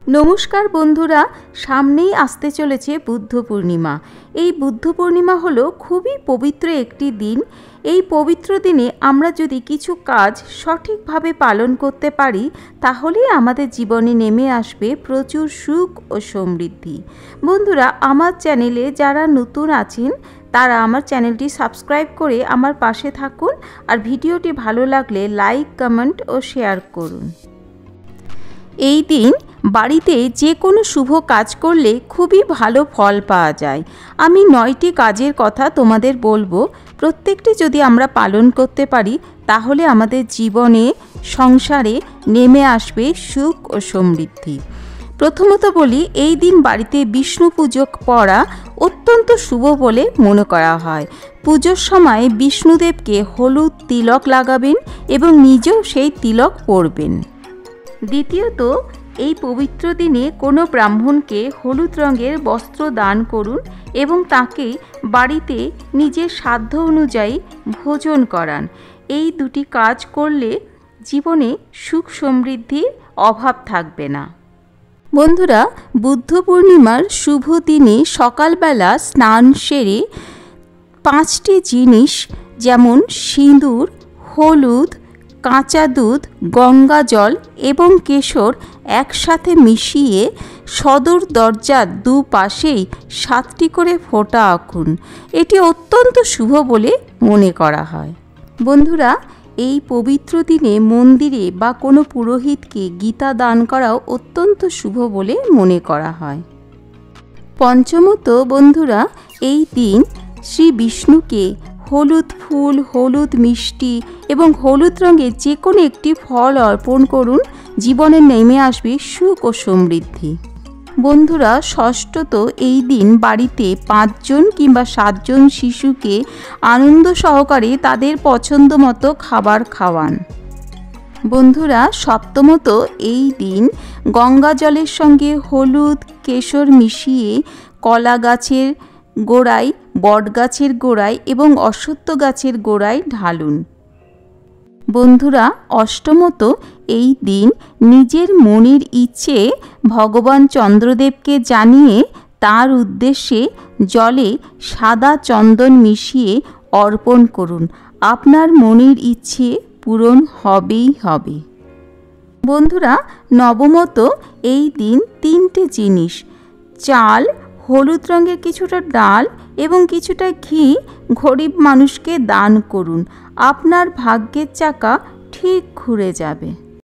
নমস্কার বন্ধুরা, সামনেই আসতে চলেছে বুদ্ধ পূর্ণিমা। এই বুদ্ধ পূর্ণিমা হলো খুবই পবিত্র একটি দিন। এই পবিত্র দিনে আমরা যদি কিছু কাজ সঠিকভাবে পালন করতে পারি, তাহলেই আমাদের জীবনে নেমে আসবে প্রচুর সুখ ও সমৃদ্ধি। বন্ধুরা, আমার চ্যানেলে যারা নতুন আছেন তারা আমার চ্যানেলটি সাবস্ক্রাইব করে আমার পাশে থাকুন, আর ভিডিওটি ভালো লাগলে লাইক, কমেন্ট ও শেয়ার করুন। এই দিন বাড়িতে যে কোনো শুভ কাজ করলে খুবই ভালো ফল পাওয়া যায়। আমি 9টি কাজের কথা তোমাদের বলবো। প্রত্যেকটি যদি আমরা পালন করতে পারি, তাহলে আমাদের জীবনে, সংসারে নেমে আসবে সুখ ও সমৃদ্ধি। প্রথমত বলি, এই দিন বাড়িতে বিষ্ণু পুজো করা অত্যন্ত শুভ বলে মনে করা হয়। পুজোর সময় বিষ্ণুদেবকে হলুদ তিলক লাগাবেন এবং নিজেও সেই তিলক পরবেন। দ্বিতীয়ত, এই পবিত্র দিনে কোনো ব্রাহ্মণকে হলুদ রঙের বস্ত্র দান করুন এবং তাকে বাড়িতে নিজের সাধ্য অনুযায়ী ভোজন করান। এই দুটি কাজ করলে জীবনে সুখ সমৃদ্ধির অভাব থাকবে না। বন্ধুরা, বুদ্ধ পূর্ণিমার শুভ দিনে সকালবেলা স্নান সেরে 5টি জিনিস যেমন সিঁদুর, হলুদ, কাঁচা দুধ, গঙ্গা জল এবং কেশর একসাথে মিশিয়ে সদর দরজার দুপাশেই 7টি করে ফোঁটা আঁকুন। এটি অত্যন্ত শুভ বলে মনে করা হয়। বন্ধুরা, এই পবিত্র দিনে মন্দিরে বা কোনো পুরোহিতকে গীতা দান করাও অত্যন্ত শুভ বলে মনে করা হয়। পঞ্চমত বন্ধুরা, এই দিন শ্রী বিষ্ণুকে হলুদ ফুল, হলুদ মিষ্টি এবং হলুদ রঙের যে কোনো একটি ফল অর্পণ করুন। জীবনে নেমে আসবে সুখ ও সমৃদ্ধি। বন্ধুরা, ষষ্ঠত, এই দিন বাড়িতে 5 জন কিংবা 7 জন শিশুকে আনন্দ সহকারে তাদের পছন্দ মতো খাবার খাওয়ান। বন্ধুরা, সপ্তমত, এই দিন গঙ্গা জলের সঙ্গে হলুদ কেশর মিশিয়ে কলা গাছের গোড়ায়, বট গাছের গোড়ায় এবং অশ্বত্থ গাছের গোড়ায় ঢালুন। বন্ধুরা, অষ্টমত, এই দিন নিজের মনের ইচ্ছে ভগবান চন্দ্রদেবকে জানিয়ে তার উদ্দেশ্যে জলে সাদা চন্দন মিশিয়ে অর্পণ করুন। আপনার মনের ইচ্ছে পূরণ হবেই হবে। বন্ধুরা, নবমত, এই দিন 3টে জিনিস, চাল, হলুদ রঙের কিছুটা ডাল এবং কিছুটা ঘি গরিব মানুষকে দান করুন। আপনার ভাগ্যের চাকা ঠিক ঘুরে যাবে।